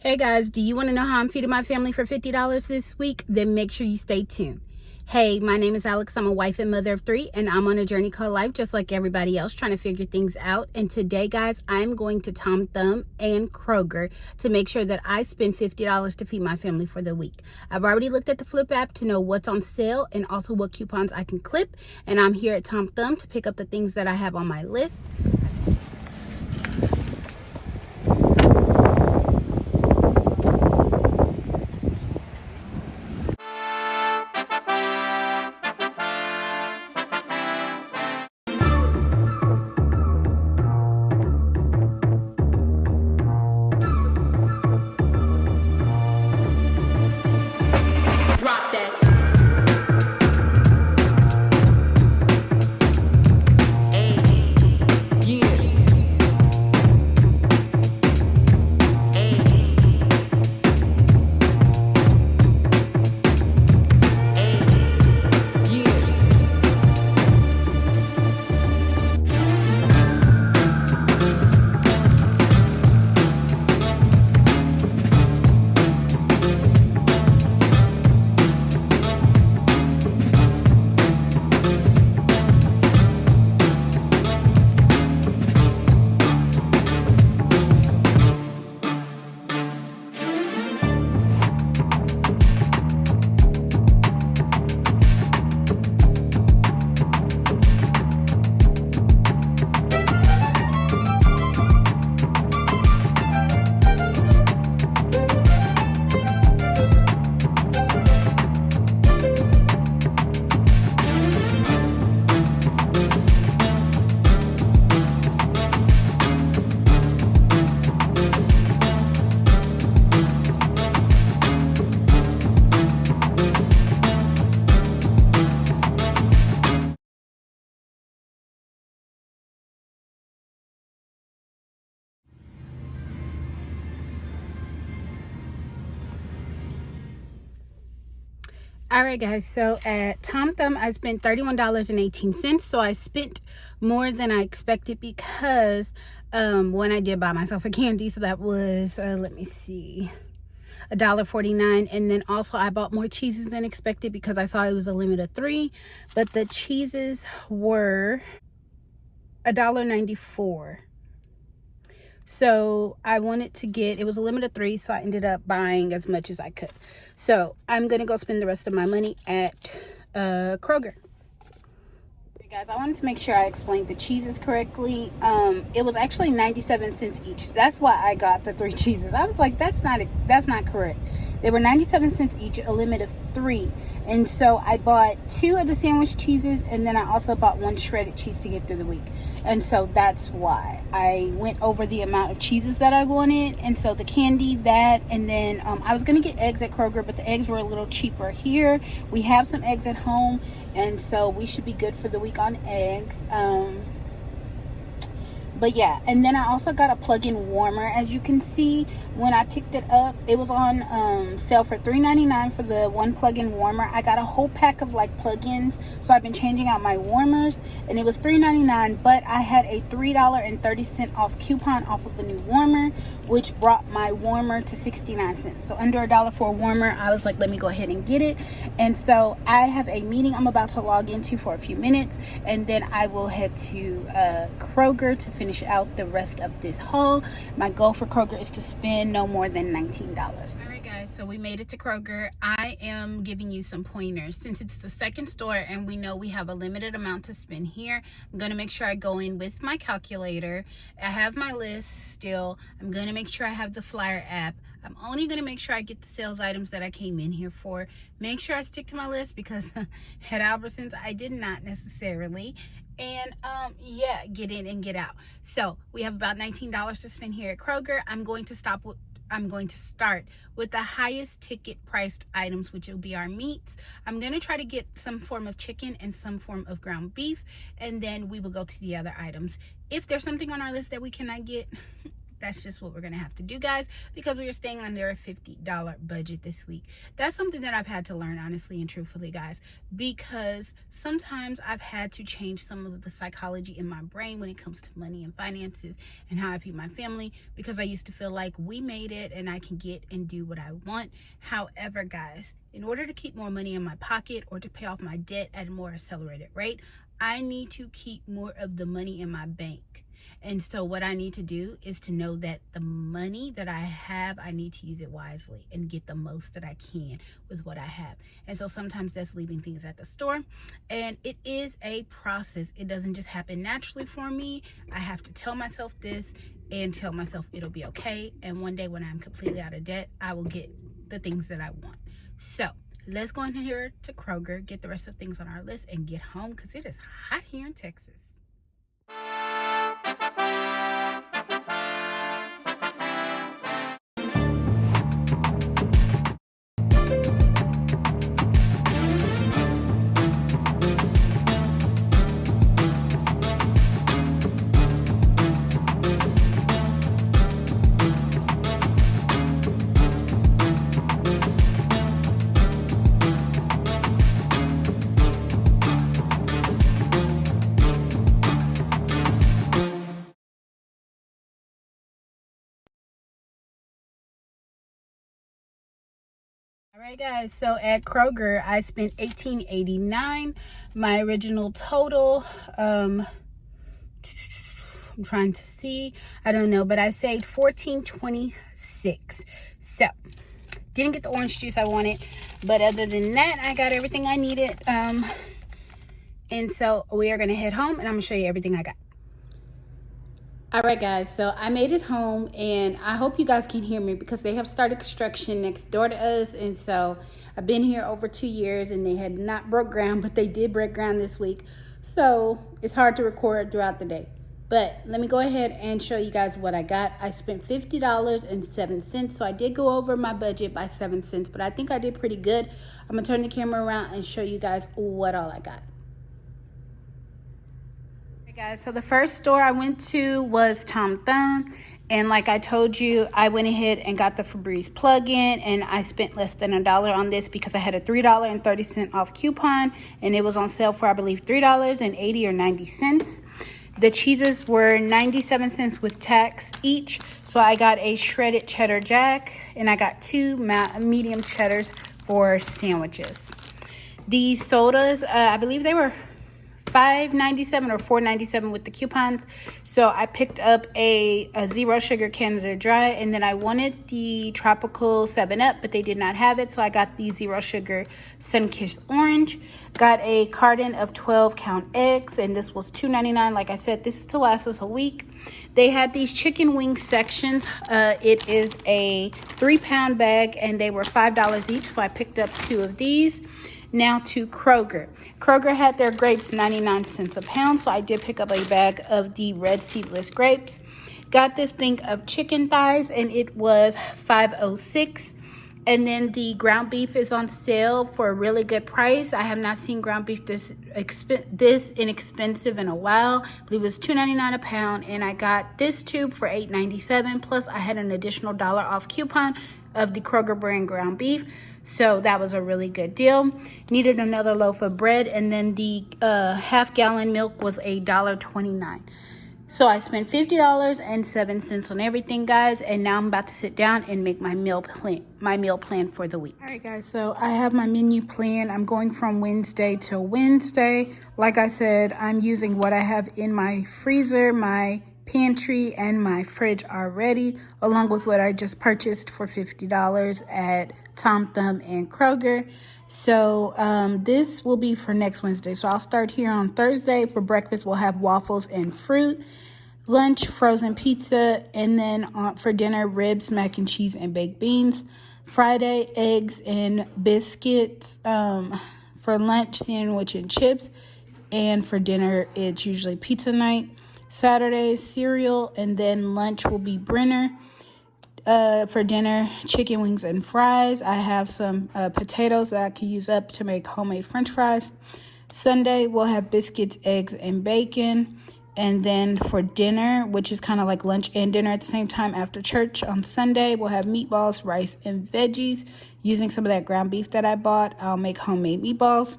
Hey guys, do you want to know how I'm feeding my family for $50 this week? Then make sure you stay tuned. Hey, my name is Alex. I'm a wife and mother of 3, and I'm on a journey called life just like everybody else, trying to figure things out. And today, guys, I'm going to Tom Thumb and Kroger to make sure that I spend $50 to feed my family for the week. I've already looked at the Flip app to know what's on sale and also what coupons I can clip. And I'm here at Tom Thumb to pick up the things that I have on my list. All right, guys, so at Tom Thumb, I spent $31.18. So I spent more than I expected because when I did buy myself a candy, so that was, let me see, $1.49. And then also I bought more cheeses than expected because I saw it was a limit of 3. But the cheeses were $1.94. So I wanted to get, it was a limit of 3, so I ended up buying as much as I could. So I'm gonna go spend the rest of my money at Kroger. Hey guys, I wanted to make sure I explained the cheeses correctly. It was actually 97 cents each. That's why I got the 3 cheeses. I was like, that's not correct. They were 97 cents each, a limit of 3. And so I bought 2 of the sandwich cheeses, and then I also bought 1 shredded cheese to get through the week. And so that's why I went over the amount of cheeses that I wanted. And so the candy, that, and then I was going to get eggs at Kroger, but the eggs were a little cheaper here. We have some eggs at home, and so we should be good for the week on eggs. But yeah, and then I also got a plug-in warmer. As you can see, when I picked it up, it was on sale for $3.99 for the 1 plug-in warmer. I got a whole pack of like plug-ins, so I've been changing out my warmers, and it was $3.99, but I had a $3.30 off coupon off of the new warmer, which brought my warmer to 69 cents. So under $1 for a warmer. I was like, let me go ahead and get it. And so I have a meeting I'm about to log into for a few minutes, and then I will head to Kroger to finish out the rest of this haul. My goal for Kroger is to spend no more than $19. All right, guys, so we made it to Kroger. I am giving you some pointers since it's the second store and we know we have a limited amount to spend here. I'm going to make sure I go in with my calculator. I have my list still. I'm going to make sure I have the flyer app. I'm only going to make sure I get the sales items that I came in here for. Make sure I stick to my list because at Albertsons, I did not necessarily. And yeah, get in and get out. So we have about $19 to spend here at Kroger. I'm going to start with the highest ticket priced items, which will be our meats. I'm going to try to get some form of chicken and some form of ground beef, and then we will go to the other items. If there's something on our list that we cannot get, That's just what we're gonna have to do, guys, because we are staying under a $50 budget this week. That's something that I've had to learn, honestly and truthfully, guys, because sometimes I've had to change some of the psychology in my brain when it comes to money and finances and how I feed my family, because I used to feel like we made it and I can get and do what I want. However, guys, in order to keep more money in my pocket or to pay off my debt at a more accelerated rate, I need to keep more of the money in my bank. And so what I need to do is to know that the money that I have, I need to use it wisely and get the most that I can with what I have. And so sometimes that's leaving things at the store. And it is a process. It doesn't just happen naturally for me. I have to tell myself this and tell myself it'll be okay. And one day when I'm completely out of debt, I will get the things that I want. So let's go in here to Kroger, get the rest of the things on our list, and get home because it is hot here in Texas. All right, guys, so at Kroger I spent $18.89. My original total, I'm trying to see, I don't know, but I saved $14.26. So didn't get the orange juice I wanted, but other than that, I got everything I needed. And so we are gonna head home and I'm gonna show you everything I got. All right, guys, so I made it home, and I hope you guys can hear me because they have started construction next door to us. And so I've been here over 2 years, and they had not broke ground, but they did break ground this week. So it's hard to record throughout the day. But let me go ahead and show you guys what I got. I spent $50.07, so I did go over my budget by 7 cents, but I think I did pretty good. I'm going to turn the camera around and show you guys what all I got. Guys, so the first store I went to was Tom Thumb, and like I told you, I went ahead and got the Febreze plug-in, and I spent less than $1 on this because I had a $3.30 off coupon, and it was on sale for, I believe, $3.80 or 90 cents. The cheeses were 97 cents with tax each, so I got a shredded cheddar jack, and I got 2 medium cheddars for sandwiches. These sodas, I believe they were $5.97 or $4.97 with the coupons. So I picked up a zero sugar Canada Dry, and then I wanted the tropical 7-Up, but they did not have it, so I got the zero sugar Sunkissed Orange. Got a carton of 12-count eggs, and this was $2.99. Like I said, this is to last us a week. They had these chicken wing sections. It is a 3-pound bag, and they were $5 each, so I picked up 2 of these. Now to Kroger. Kroger had their grapes 99 cents a pound, so I did pick up a bag of the red seedless grapes. Got this thing of chicken thighs, and it was $5.06. And then the ground beef is on sale for a really good price. I have not seen ground beef this inexpensive in a while. I believe it was $2.99 a pound, and I got this tube for $8.97. Plus, I had an additional $1 off coupon of the Kroger brand ground beef. So that was a really good deal. Needed another loaf of bread, and then the half-gallon milk was $1.29. So I spent $50.07 on everything, guys, and now I'm about to sit down and make my meal plan for the week. All right, guys, so I have my menu plan. I'm going from Wednesday to Wednesday. Like I said, I'm using what I have in my freezer, my pantry, and my fridge already, along with what I just purchased for $50 at Tom Thumb and Kroger. So this will be for next Wednesday. So I'll start here on Thursday. For breakfast, we'll have waffles and fruit. Lunch, frozen pizza. And then for dinner, ribs, mac and cheese, and baked beans. Friday, eggs and biscuits. For lunch, sandwich and chips. And for dinner, it's usually pizza night. Saturday, cereal. And then lunch will be Brenner. For dinner, chicken wings and fries. I have some potatoes that I can use up to make homemade French fries. Sunday, we'll have biscuits, eggs, and bacon. And then for dinner, which is kind of like lunch and dinner at the same time after church on Sunday, we'll have meatballs, rice, and veggies. Using some of that ground beef that I bought, I'll make homemade meatballs.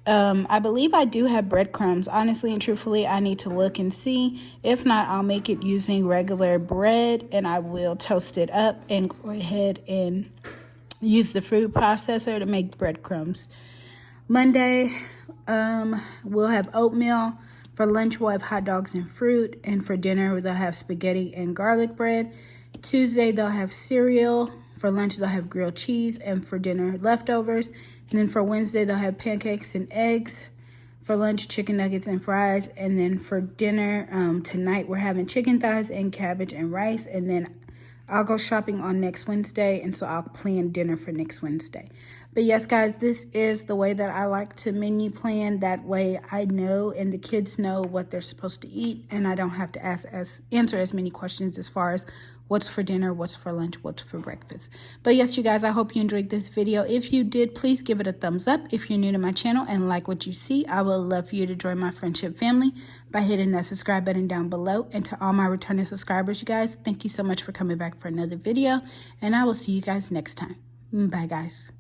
I believe I do have breadcrumbs. Honestly and truthfully, I need to look and see. If not, I'll make it using regular bread, and I will toast it up and go ahead and use the food processor to make breadcrumbs. Monday, we'll have oatmeal. For lunch, we'll have hot dogs and fruit. And for dinner, they'll have spaghetti and garlic bread. Tuesday, they'll have cereal. For lunch, they'll have grilled cheese. And for dinner, leftovers. And then for Wednesday, they'll have pancakes and eggs. For lunch, chicken nuggets and fries. And then for dinner, tonight, we're having chicken thighs and cabbage and rice. And then I'll go shopping on next Wednesday, and so I'll plan dinner for next Wednesday. But yes, guys, this is the way that I like to menu plan. That way I know and the kids know what they're supposed to eat, and I don't have to answer as many questions as far as what's for dinner, what's for lunch, what's for breakfast. But yes, you guys, I hope you enjoyed this video. If you did, please give it a thumbs up. If you're new to my channel and like what you see, I would love for you to join my friendship family by hitting that subscribe button down below. And to all my returning subscribers, you guys, thank you so much for coming back for another video. And I will see you guys next time. Bye, guys.